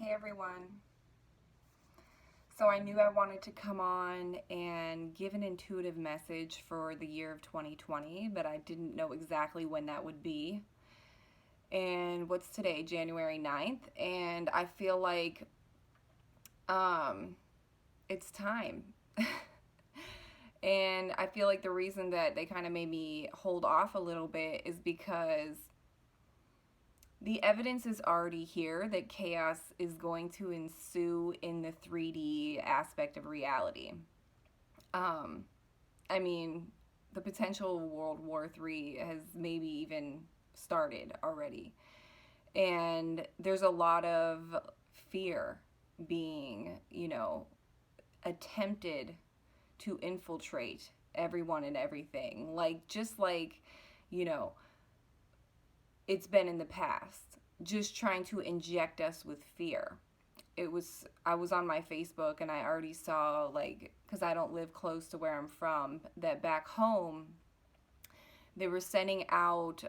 Hey everyone. So I knew I wanted to come on and give an intuitive message for the year of 2020, but I didn't know exactly when that would be. And what's today? January 9th, and I feel like it's time. And I feel like the reason that they kind of made me hold off a little bit is because the evidence is already here that chaos is going to ensue in the 3D aspect of reality. I mean, the potential World War III has maybe even started already. And there's a lot of fear being, attempted to infiltrate everyone and everything. Just like, you know, it's been in the past, just trying to inject us with fear. I was on my Facebook and I already saw, because I don't live close to where I'm from, that back home they were sending out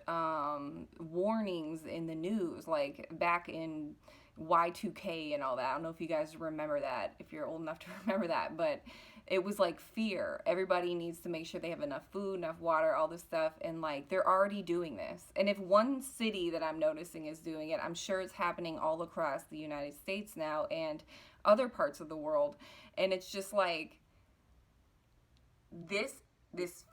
warnings in the news, like back in Y2K and all that. I don't know if you guys remember that, if you're old enough to remember that, but it was like fear. Everybody needs to make sure they have enough food, enough water, all this stuff. And they're already doing this. And if one city that I'm noticing is doing it, I'm sure it's happening all across the United States now and other parts of the world. And it's just like this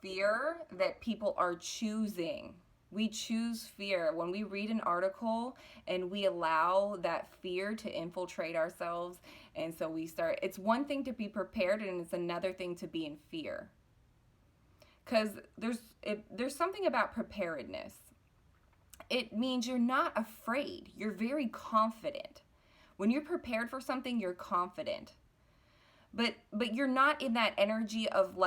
fear that people are choosing. We choose fear. When we read an article and we allow that fear to infiltrate ourselves, and so it's one thing to be prepared and it's another thing to be in fear. Because there's something about preparedness. It means you're not afraid. You're very confident. When you're prepared for something, you're confident. But you're not in that energy of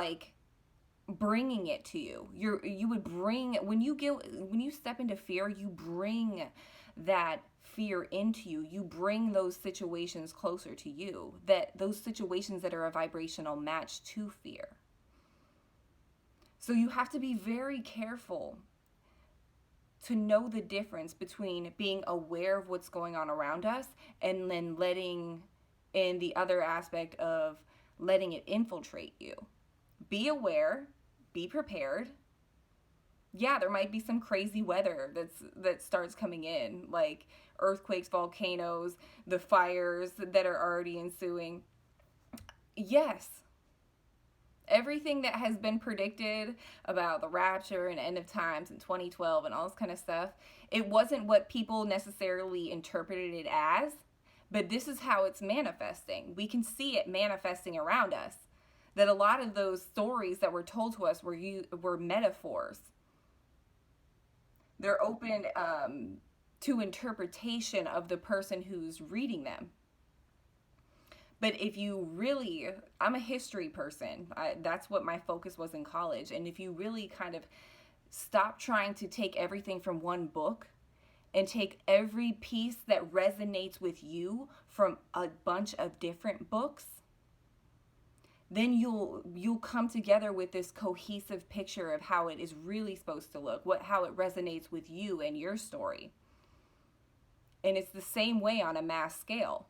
bringing it to you. You would bring, when you step into fear, you bring that fear into you. You bring those situations closer to you, those situations that are a vibrational match to fear. So you have to be very careful to know the difference between being aware of what's going on around us and then letting in the other aspect of letting it infiltrate you. Be aware, be prepared. Yeah, there might be some crazy weather that starts coming in, like earthquakes, volcanoes, the fires that are already ensuing. Yes, everything that has been predicted about the rapture and end of times in 2012 and all this kind of stuff, it wasn't what people necessarily interpreted it as, but this is how it's manifesting. We can see it manifesting around us. That a lot of those stories that were told to us were metaphors. They're open to interpretation of the person who's reading them. But if you really, I'm a history person. That's what my focus was in college. And if you really kind of stop trying to take everything from one book and take every piece that resonates with you from a bunch of different books, then you'll come together with this cohesive picture of how it is really supposed to look, how it resonates with you and your story. And it's the same way on a mass scale.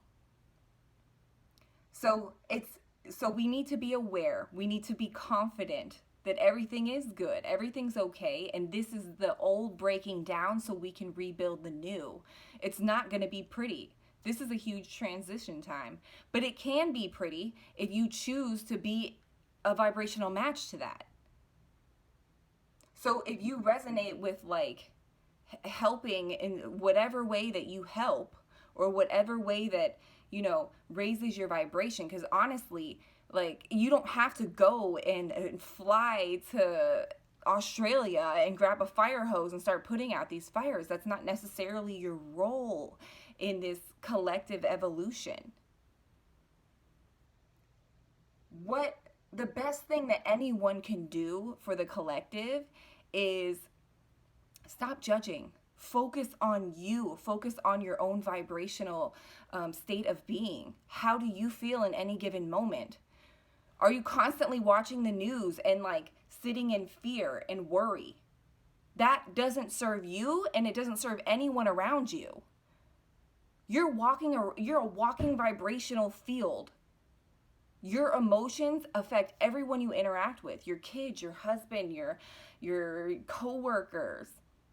So we need to be aware. We need to be confident that everything is good, everything's okay, and this is the old breaking down so we can rebuild the new. It's not going to be pretty. This is a huge transition time, but it can be pretty if you choose to be a vibrational match to that. So if you resonate with helping in whatever way that you help, or whatever way that, raises your vibration, because honestly, you don't have to go and fly to Australia and grab a fire hose and start putting out these fires. That's not necessarily your role in this collective evolution. What the best thing that anyone can do for the collective is stop judging. Focus on you. Focus on your own vibrational state of being. How do you feel in any given moment? Are you constantly watching the news and sitting in fear and worry? That doesn't serve you, and it doesn't serve anyone around you. You're a walking vibrational field. Your emotions affect everyone you interact with, your kids, your husband, your coworkers,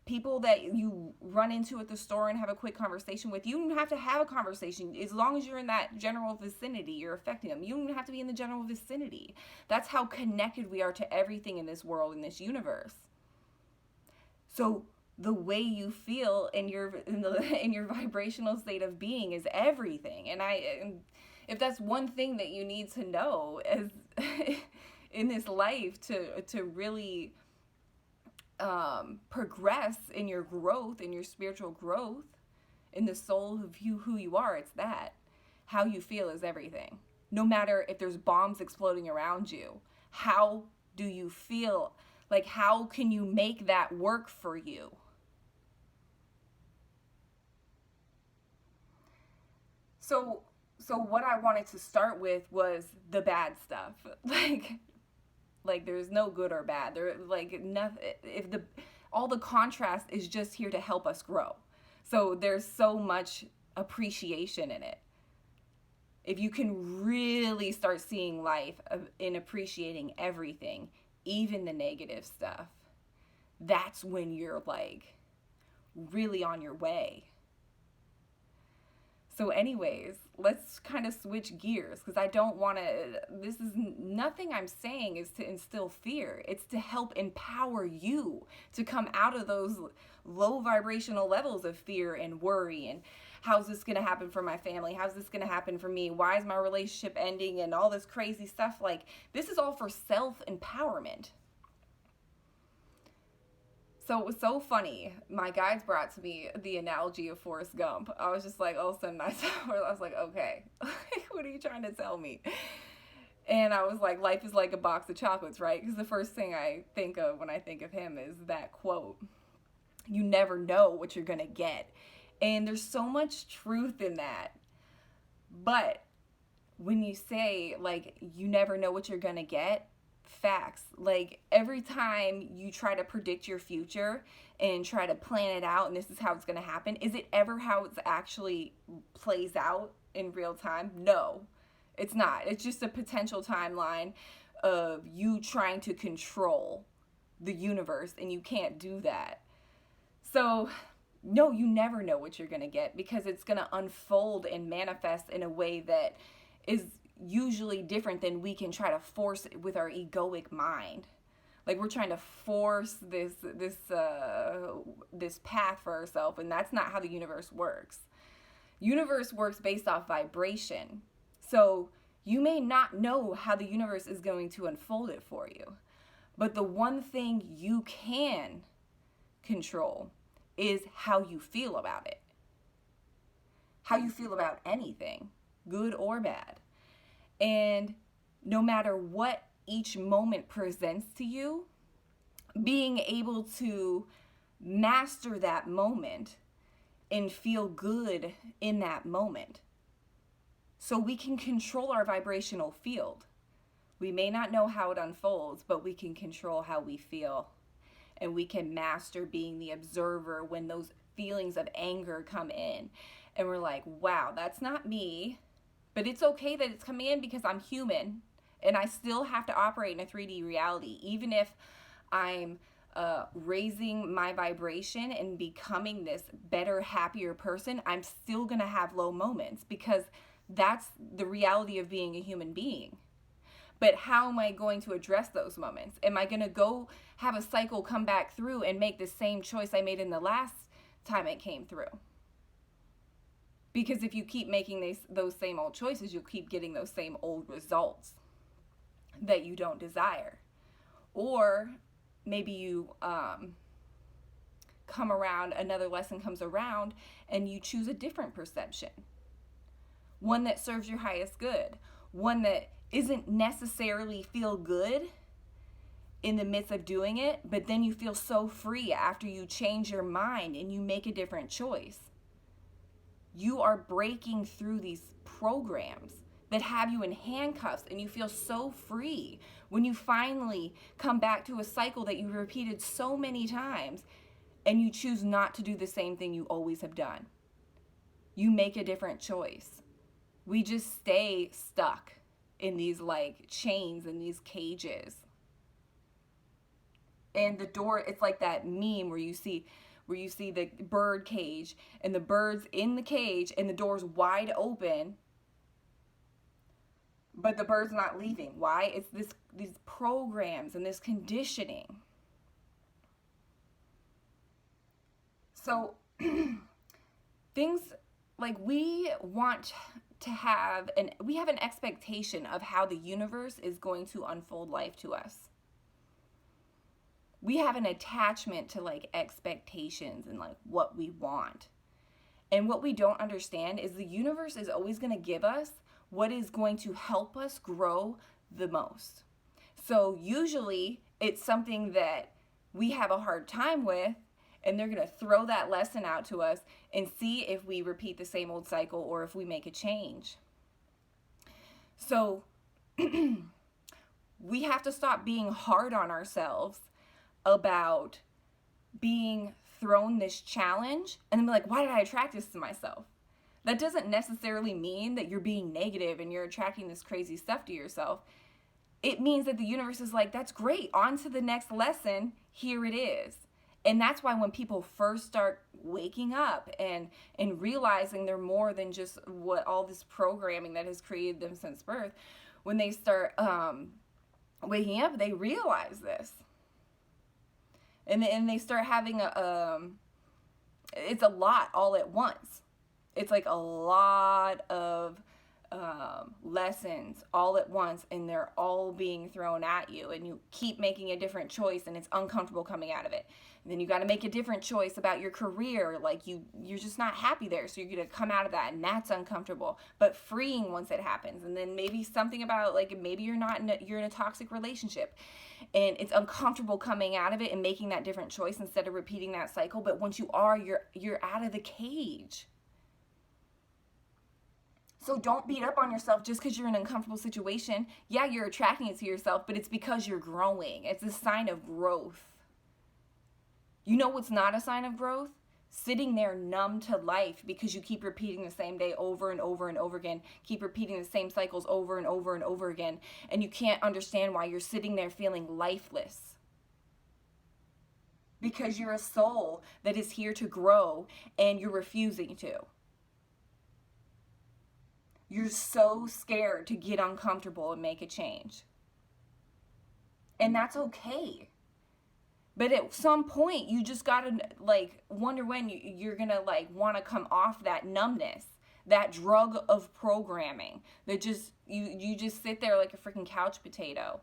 people that you run into at the store and have a quick conversation with. You don't have to have a conversation. As long as you're in that general vicinity, you're affecting them. You don't even have to be in the general vicinity. That's how connected we are to everything in this world, in this universe. So the way you feel in your vibrational state of being is everything. And if that's one thing that you need to know as in this life to really progress in your growth, in your spiritual growth, in the soul of who you are, it's that. How you feel is everything. No matter if there's bombs exploding around you, how do you feel? Like, how can you make that work for you? So what I wanted to start with was the bad stuff. Like there's no good or bad. There like nothing. If the all the contrast is just here to help us grow. So there's so much appreciation in it. If you can really start seeing life in appreciating everything, even the negative stuff, that's when you're like really on your way. So anyways, let's kind of switch gears, because I don't want to, this is nothing I'm saying is to instill fear. It's to help empower you to come out of those low vibrational levels of fear and worry and how's this going to happen for my family? How's this going to happen for me? Why is my relationship ending? And all this crazy stuff. Like, this is all for self-empowerment. So it was so funny. My guides brought to me the analogy of Forrest Gump. I was just like, all of a sudden I was like, okay, what are you trying to tell me? And I was like, life is like a box of chocolates, right? Because the first thing I think of when I think of him is that quote, you never know what you're going to get. And there's so much truth in that. But when you say, like, you never know what you're going to get, facts. Like, every time you try to predict your future and try to plan it out and this is how it's going to happen, is it ever how it's actually plays out in real time? No, it's not. It's just a potential timeline of you trying to control the universe, and you can't do that. So no, you never know what you're going to get, because it's going to unfold and manifest in a way that is usually different than we can try to force it with our egoic mind. Like, we're trying to force this path for ourselves, and that's not how the universe works. Universe works based off vibration. So you may not know how the universe is going to unfold it for you, but the one thing you can control is how you feel about it. How you feel about anything, good or bad. And no matter what each moment presents to you, being able to master that moment and feel good in that moment. So we can control our vibrational field. We may not know how it unfolds, but we can control how we feel. And we can master being the observer when those feelings of anger come in. And we're like, wow, that's not me. But it's okay that it's coming in, because I'm human. And I still have to operate in a 3D reality. Even if I'm raising my vibration and becoming this better, happier person, I'm still going to have low moments, because that's the reality of being a human being. But how am I going to address those moments? Am I going to go have a cycle come back through and make the same choice I made in the last time it came through? Because if you keep making those same old choices, you'll keep getting those same old results that you don't desire. Or maybe you come around, another lesson comes around, and you choose a different perception. One that serves your highest good. One that isn't necessarily feel good in the midst of doing it, but then you feel so free after you change your mind and you make a different choice. You are breaking through these programs that have you in handcuffs, and you feel so free when you finally come back to a cycle that you repeated so many times, and you choose not to do the same thing you always have done. you make a different choice. We just stay stuck in these like chains and these cages. And the door, it's like that meme where you see the bird cage and the bird's in the cage and the door's wide open, but the bird's not leaving. Why? It's these programs and this conditioning. So things like we have an expectation of how the universe is going to unfold life to us. We have an attachment to like expectations and like what we want. And what we don't understand is the universe is always going to give us what is going to help us grow the most. So usually it's something that we have a hard time with, and they're going to throw that lesson out to us and see if we repeat the same old cycle or if we make a change. So we have to stop being hard on ourselves about being thrown this challenge and then be like, why did I attract this to myself? That doesn't necessarily mean that you're being negative and you're attracting this crazy stuff to yourself. It means that the universe is like, that's great, on to the next lesson, here it is. And that's why when people first start waking up and realizing they're more than just what all this programming that has created them since birth, when they start waking up, they realize this. And they start having it's a lot all at once. It's like a lot of lessons all at once, and they're all being thrown at you, and you keep making a different choice, and it's uncomfortable coming out of it. And then you got to make a different choice about your career, like you're just not happy there, so you're going to come out of that, and that's uncomfortable, but freeing once it happens. And then maybe something about like maybe you're in a toxic relationship, and it's uncomfortable coming out of it and making that different choice instead of repeating that cycle. But once you are, you're out of the cage. So don't beat up on yourself just because you're in an uncomfortable situation. Yeah, you're attracting it to yourself, but it's because you're growing. It's a sign of growth. You know what's not a sign of growth? Sitting there numb to life because you keep repeating the same day over and over and over again. Keep repeating the same cycles over and over and over again. And you can't understand why you're sitting there feeling lifeless. Because you're a soul that is here to grow and you're refusing to. You're so scared to get uncomfortable and make a change. And that's okay. But at some point, you just gotta like wonder when you're gonna like want to come off that numbness, that drug of programming that just you just sit there like a freaking couch potato.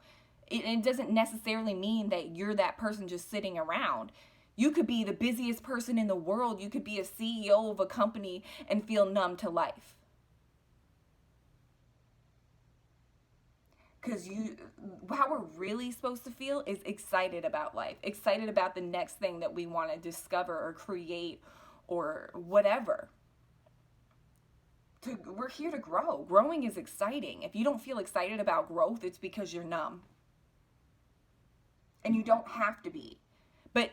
It doesn't necessarily mean that you're that person just sitting around. You could be the busiest person in the world. You could be a CEO of a company and feel numb to life. Because how we're really supposed to feel is excited about life, excited about the next thing that we want to discover or create or whatever. We're here to grow. Growing is exciting. If you don't feel excited about growth, it's because you're numb. And you don't have to be. But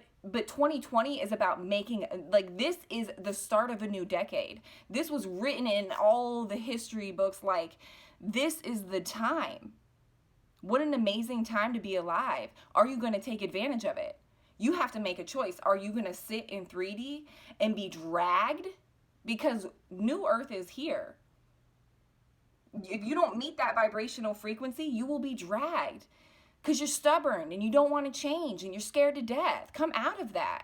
2020 is about making, like, this is the start of a new decade. This was written in all the history books, like, this is the time. What an amazing time to be alive. Are you going to take advantage of it? You have to make a choice. Are you going to sit in 3D and be dragged? Because New Earth is here. If you don't meet that vibrational frequency, you will be dragged. Because you're stubborn and you don't want to change and you're scared to death. Come out of that.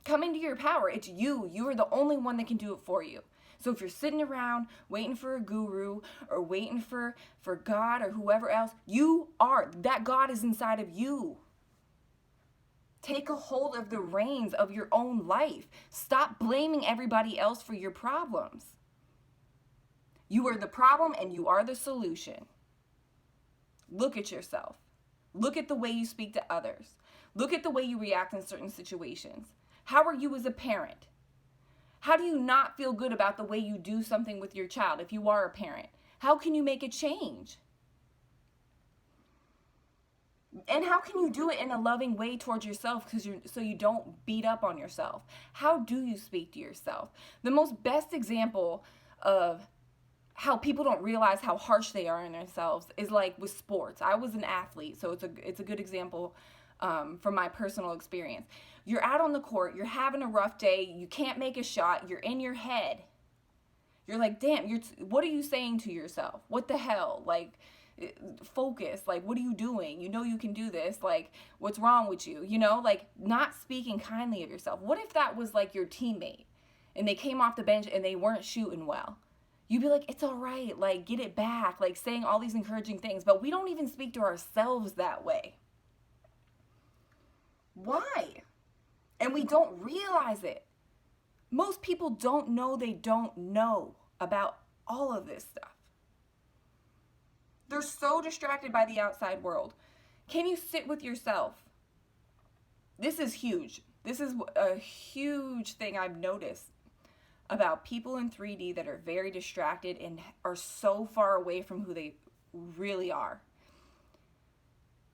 Come into your power. It's you. You are the only one that can do it for you. So if you're sitting around waiting for a guru or waiting for God or whoever else, that God is inside of you. Take a hold of the reins of your own life. Stop blaming everybody else for your problems. You are the problem and you are the solution. Look at yourself. Look at the way you speak to others. Look at the way you react in certain situations. How are you as a parent? How do you not feel good about the way you do something with your child if you are a parent? How can you make a change? And how can you do it in a loving way towards yourself, because so you don't beat up on yourself? How do you speak to yourself? The most best example of how people don't realize how harsh they are on themselves is like with sports. I was an athlete, so it's a good example from my personal experience. You're out on the court, you're having a rough day, you can't make a shot, you're in your head. You're like, damn, what are you saying to yourself? What the hell? Like, focus. Like, what are you doing? You know you can do this. Like, what's wrong with you? You know, like, not speaking kindly of yourself. What if that was like your teammate and they came off the bench and they weren't shooting well? You'd be like, it's all right. Like, get it back. Like, saying all these encouraging things. But we don't even speak to ourselves that way. Why? And we don't realize it. Most people don't know they don't know about all of this stuff. They're so distracted by the outside world. Can you sit with yourself? This is huge. This is a huge thing I've noticed about people in 3D that are very distracted and are so far away from who they really are.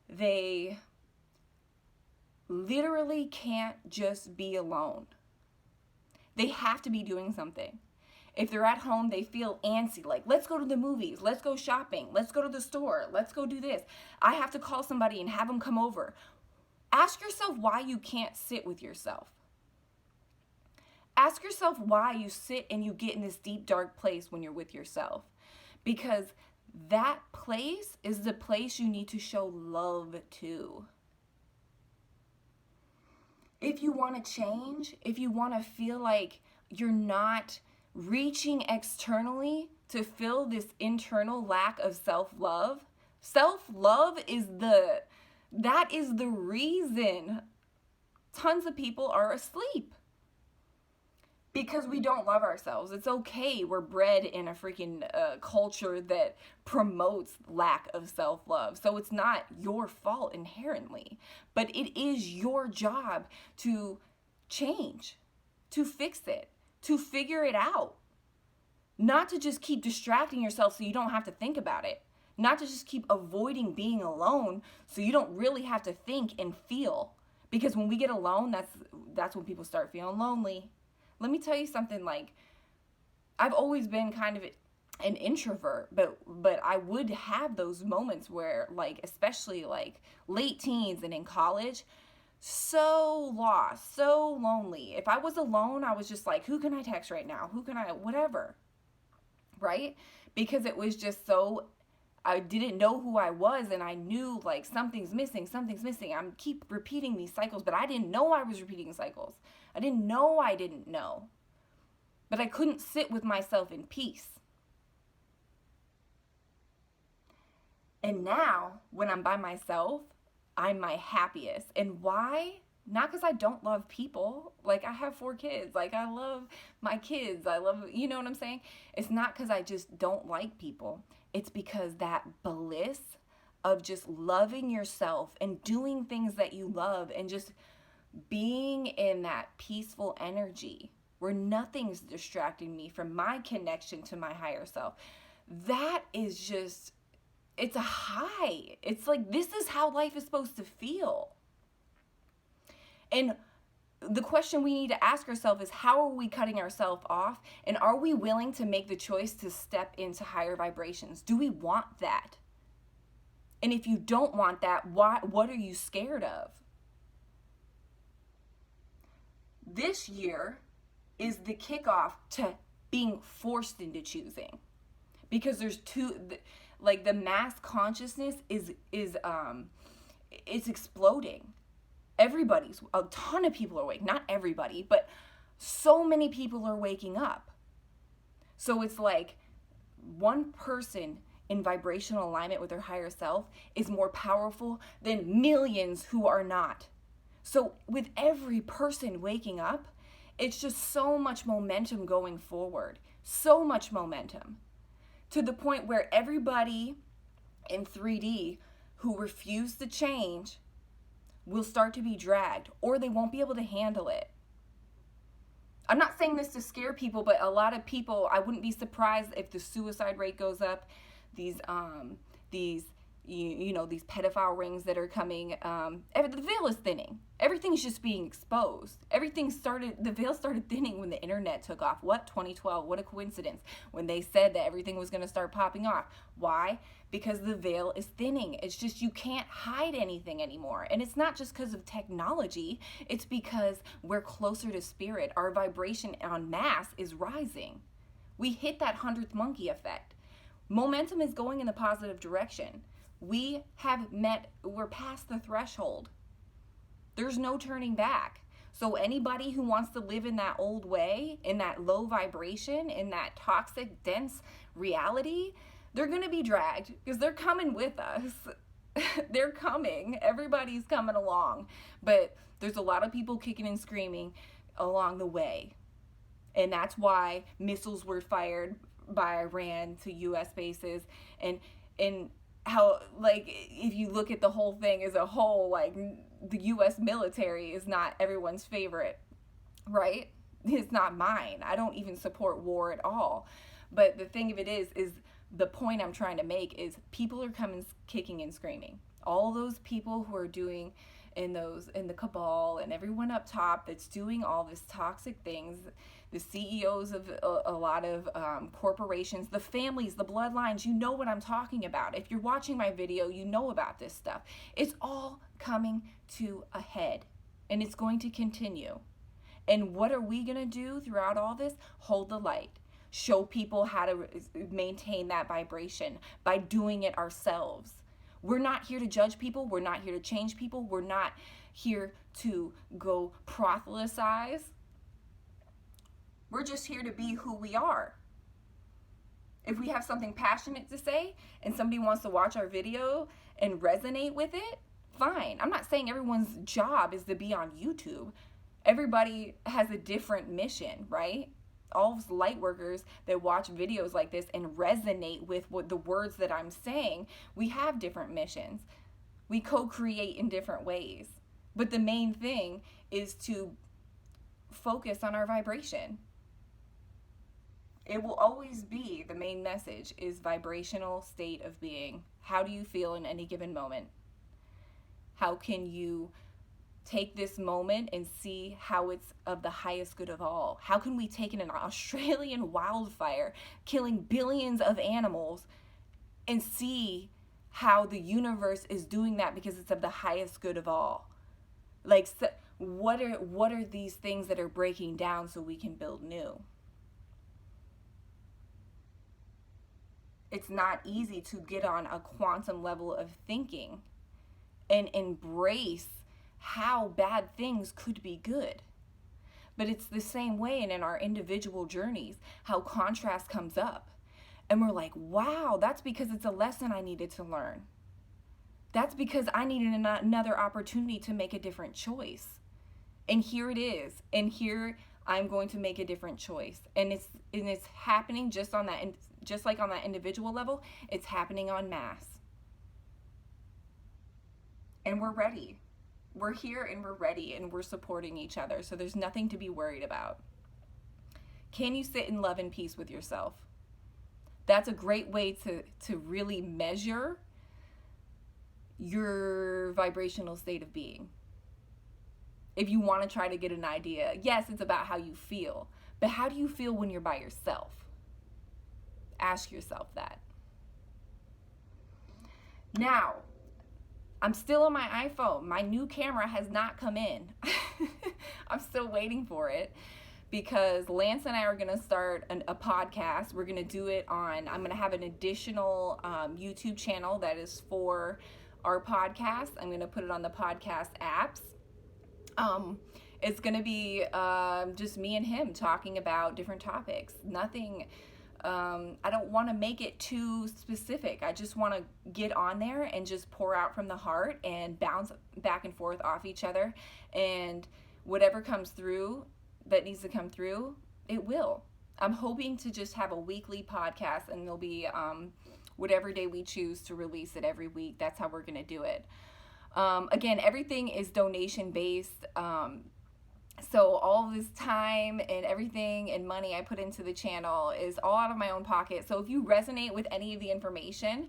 They literally can't just be alone. They have to be doing something. If they're at home, they feel antsy, like, let's go to the movies, let's go shopping, let's go to the store, let's go do this. I have to call somebody and have them come over. Ask yourself why you can't sit with yourself. Ask yourself why you sit and you get in this deep, dark place when you're with yourself. Because that place is the place you need to show love to. If you want to change, if you want to feel like you're not reaching externally to fill this internal lack of self-love is that is the reason tons of people are asleep. Because we don't love ourselves. It's okay. We're bred in a freaking culture that promotes lack of self-love. So it's not your fault inherently. But it is your job to change, to fix it, to figure it out. Not to just keep distracting yourself so you don't have to think about it. Not to just keep avoiding being alone so you don't really have to think and feel. Because when we get alone, that's when people start feeling lonely. Let me tell you something, like, I've always been kind of an introvert, but I would have those moments where, like, especially like late teens and in college, so lost, so lonely. If I was alone, I was just like, who can I text right now? Who can I, whatever, right? Because it was just so, I didn't know who I was, and I knew, like, something's missing. I keep repeating these cycles, but I didn't know I was repeating cycles. I didn't know I didn't know. But I couldn't sit with myself in peace. And now, when I'm by myself, I'm my happiest. And why? Not because I don't love people. Like, I have 4 kids. Like, I love my kids. I love, you know what I'm saying? It's not because I just don't like people. It's because that bliss of just loving yourself and doing things that you love and just being in that peaceful energy where nothing's distracting me from my connection to my higher self. That is just, it's a high. It's like, this is how life is supposed to feel. And the question we need to ask ourselves is, how are we cutting ourselves off? And are we willing to make the choice to step into higher vibrations? Do we want that? And if you don't want that, what are you scared of? This year is the kickoff to being forced into choosing, because there's like, the mass consciousness is it's exploding. A ton of people are awake. Not everybody, but so many people are waking up. So it's like one person in vibrational alignment with their higher self is more powerful than millions who are not. So with every person waking up, it's just so much momentum going forward. So much momentum. To the point where everybody in 3D who refuse to change will start to be dragged, or they won't be able to handle it. I'm not saying this to scare people, but a lot of people, I wouldn't be surprised if the suicide rate goes up. These you know, these pedophile rings that are coming. The veil is thinning. Everything's just being exposed. The veil started thinning when the internet took off. What, 2012? What a coincidence. When they said that everything was going to start popping off. Why? Because the veil is thinning. It's just, you can't hide anything anymore. And it's not just because of technology. It's because we're closer to spirit. Our vibration en masse is rising. We hit that 100th monkey effect. Momentum is going in the positive direction. We're past the threshold. There's no turning back. So anybody who wants to live in that old way, in that low vibration, in that toxic, dense reality, they're going to be dragged because they're coming with us. They're coming. Everybody's coming along. But there's a lot of people kicking and screaming along the way. And that's why missiles were fired by Iran to U.S. bases. And how, like, if you look at the whole thing as a whole, like, the U.S. military is not everyone's favorite, right? It's not mine. I don't even support war at all. But the thing of it is the point I'm trying to make is people are coming kicking and screaming. All those people who are doing in the cabal and everyone up top that's doing all this toxic things, the CEOs of a lot of corporations, the families, the bloodlines, you know what I'm talking about. If you're watching my video, you know about this stuff. It's all coming to a head, and it's going to continue. And what are we going to do throughout all this? Hold the light. Show people how to maintain that vibration by doing it ourselves. We're not here to judge people. We're not here to change people. We're not here to go proselytize. We're just here to be who we are. If we have something passionate to say and somebody wants to watch our video and resonate with it, fine. I'm not saying everyone's job is to be on YouTube. Everybody has a different mission, right? All of light workers that watch videos like this and resonate with what the words that I'm saying, we have different missions. We co-create in different ways. But the main thing is to focus on our vibration. It will always be, the main message is vibrational state of being. How do you feel in any given moment? How can you take this moment and see how it's of the highest good of all? How can we take in an Australian wildfire killing billions of animals and see how the universe is doing that because it's of the highest good of all? Like, so what are these things that are breaking down so we can build new? It's not easy to get on a quantum level of thinking and embrace how bad things could be good. But it's the same way in our individual journeys, how contrast comes up. And we're like, wow, that's because it's a lesson I needed to learn. That's because I needed another opportunity to make a different choice. And here it is. And here I'm going to make a different choice. And it's happening just like on that individual level, it's happening en masse. And we're ready. We're here and we're ready and we're supporting each other. So there's nothing to be worried about. Can you sit in love and peace with yourself? That's a great way to really measure your vibrational state of being. If you want to try to get an idea, yes, it's about how you feel. But how do you feel when you're by yourself? Ask yourself that. Now, I'm still on my iPhone. My new camera has not come in. I'm still waiting for it because Lance and I are going to start a podcast. We're going to do it I'm going to have an additional YouTube channel that is for our podcast. I'm going to put it on the podcast apps. It's going to be just me and him talking about different topics. Nothing... I don't want to make it too specific. I just want to get on there and just pour out from the heart and bounce back and forth off each other. And whatever comes through that needs to come through, it will. I'm hoping to just have a weekly podcast, and there'll be whatever day we choose to release it every week. That's how we're going to do it. Again, everything is donation based. So all this time and everything and money I put into the channel is all out of my own pocket. So if you resonate with any of the information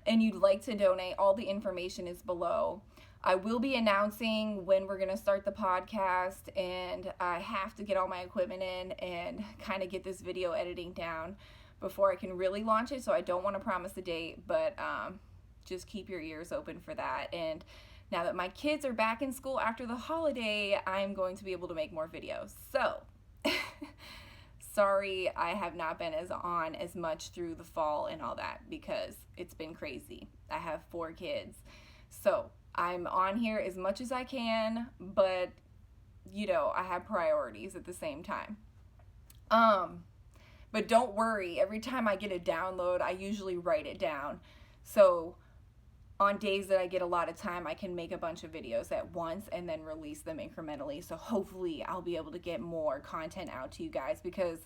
and you'd like to donate, all the information is below. I will be announcing when we're going to start the podcast, and I have to get all my equipment in and kind of get this video editing down before I can really launch it, so I don't want to promise a date, but just keep your ears open for that. And now that my kids are back in school after the holiday, I'm going to be able to make more videos. So, sorry I have not been on as much through the fall and all that, because it's been crazy. I have 4 kids. So, I'm on here as much as I can, but, you know, I have priorities at the same time. But don't worry, every time I get a download, I usually write it down. So, on days that I get a lot of time, I can make a bunch of videos at once and then release them incrementally. So hopefully I'll be able to get more content out to you guys, because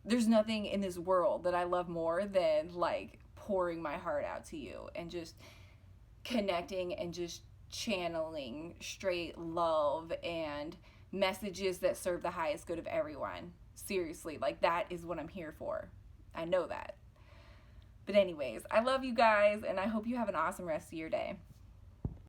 there's nothing in this world that I love more than like pouring my heart out to you and just connecting and just channeling straight love and messages that serve the highest good of everyone. Seriously, like that is what I'm here for. I know that. But anyways, I love you guys, and I hope you have an awesome rest of your day.